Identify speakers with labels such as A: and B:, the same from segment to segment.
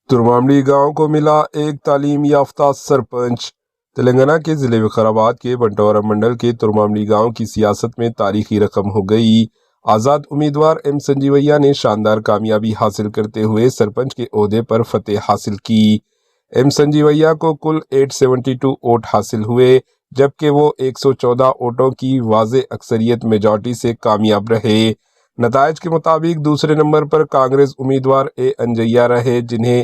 A: ترمامڈی گاؤں کو ملا ایک تعلیم یافتہ سرپنچ۔ تلنگانہ کے ضلع وقارآباد کے بنٹورا منڈل کے ترمامڈی گاؤں کی سیاست میں تاریخی رقم ہو گئی۔ آزاد امیدوار ایم سنجیویا نے شاندار کامیابی حاصل کرتے ہوئے سرپنچ کے عہدے پر فتح حاصل کی۔ ایم سنجیویا کو کل 872 ووٹ حاصل ہوئے، جبکہ وہ 114 ووٹوں کی واضح اکثریت میجارٹی سے کامیاب رہے۔ نتائج کے مطابق دوسرے نمبر پر کانگریس امیدوار اے انجیا رہے، جنہیں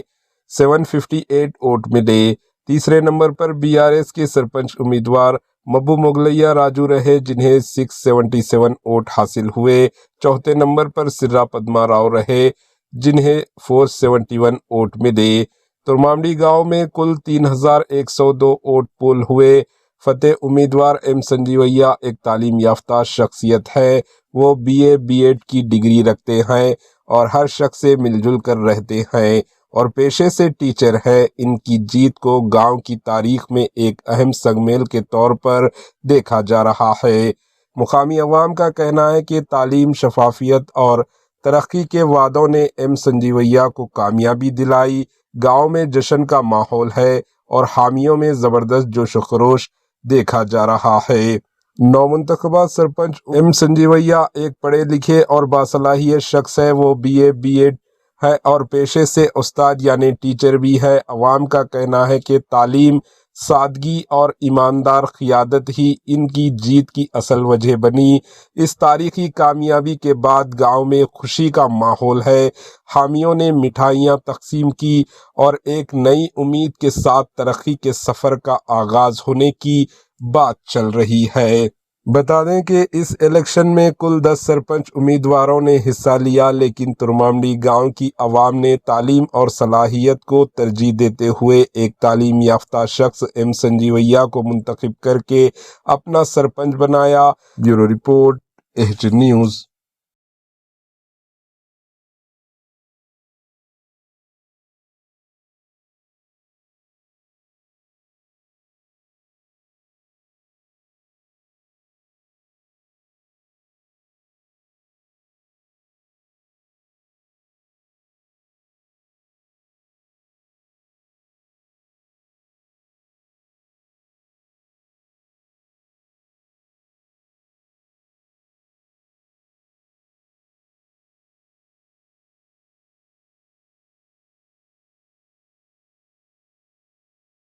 A: 758 ووٹ ملے۔ تیسرے نمبر پر بی آر ایس کے سرپنچ امیدوار مبو مغلیہ راجو رہے، جنہیں 677 ووٹ حاصل ہوئے۔ چوتھے نمبر پر سرا پدما راؤ رہے، جنہیں 471 ووٹ ملے۔ ترمامڈی گاؤں میں کل 3102 ووٹ پول ہوئے۔ فتح امیدوار ایم سنجیویا ایک تعلیم یافتہ شخصیت ہے۔ وہ BA B.Ed کی ڈگری رکھتے ہیں اور ہر شخص سے مل جل کر رہتے ہیں اور پیشے سے ٹیچر ہے۔ ان کی جیت کو گاؤں کی تاریخ میں ایک اہم سنگ میل کے طور پر دیکھا جا رہا ہے۔ مقامی عوام کا کہنا ہے کہ تعلیم، شفافیت اور ترقی کے وعدوں نے ایم سنجیویا کو کامیابی دلائی۔ گاؤں میں جشن کا ماحول ہے اور حامیوں میں زبردست جوش و خروش دیکھا جا رہا ہے۔ نومنتخبہ سرپنچ ایم سنجیویا ایک پڑھے لکھے اور باصلاحیت شخص ہے۔ وہ BA B.Ed ہے اور پیشے سے استاد یعنی ٹیچر بھی ہے۔ عوام کا کہنا ہے کہ تعلیم، سادگی اور ایماندار قیادت ہی ان کی جیت کی اصل وجہ بنی۔ اس تاریخی کامیابی کے بعد گاؤں میں خوشی کا ماحول ہے۔ حامیوں نے مٹھائیاں تقسیم کی اور ایک نئی امید کے ساتھ ترقی کے سفر کا آغاز ہونے کی بات چل رہی ہے۔ بتا دیں کہ اس الیکشن میں کل 10 سرپنچ امیدواروں نے حصہ لیا، لیکن ترمامڈی گاؤں کی عوام نے تعلیم اور صلاحیت کو ترجیح دیتے ہوئے ایک تعلیم یافتہ شخص ایم سنجیویا کو منتخب کر کے اپنا سرپنچ بنایا۔ Bureau report, H news.